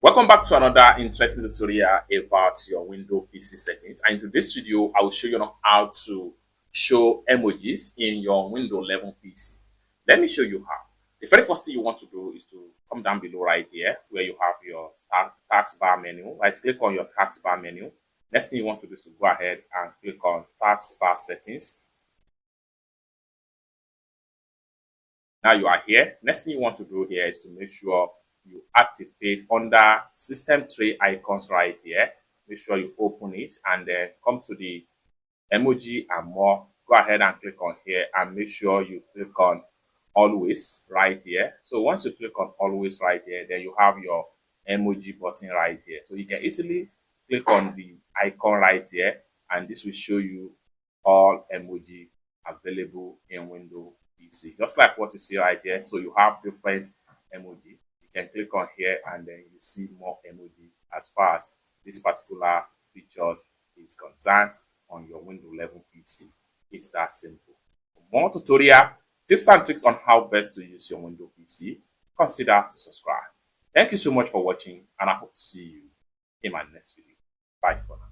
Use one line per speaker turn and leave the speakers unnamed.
Welcome back to another interesting tutorial about your Windows PC settings. And in this video, I will show you how to show emojis in your Windows 11 PC. Let me show you how. The very first thing you want to do is to come down below right here where you have your taskbar menu. Right, click on your taskbar menu. Next thing you want to do is to go ahead and click on taskbar settings. Now you are here. Next thing you want to do here is to make sure you activate under system tray icons right here. Make sure you open it and then come to the emoji and more. Go ahead and click on here and make sure you click on always right here. So once you click on always right here, then you have your emoji button right here. So you can easily click on the icon right here and this will show you all emoji available in Windows PC, just like what you see right here. So you have different emoji. You can click on here and then you see more emojis as far as this particular features is concerned on your Windows 11 PC. It's that simple. For more tutorial tips and tricks on how best to use your Windows PC, consider to subscribe. Thank you so much for watching and I hope to see you in my next video. Bye for now.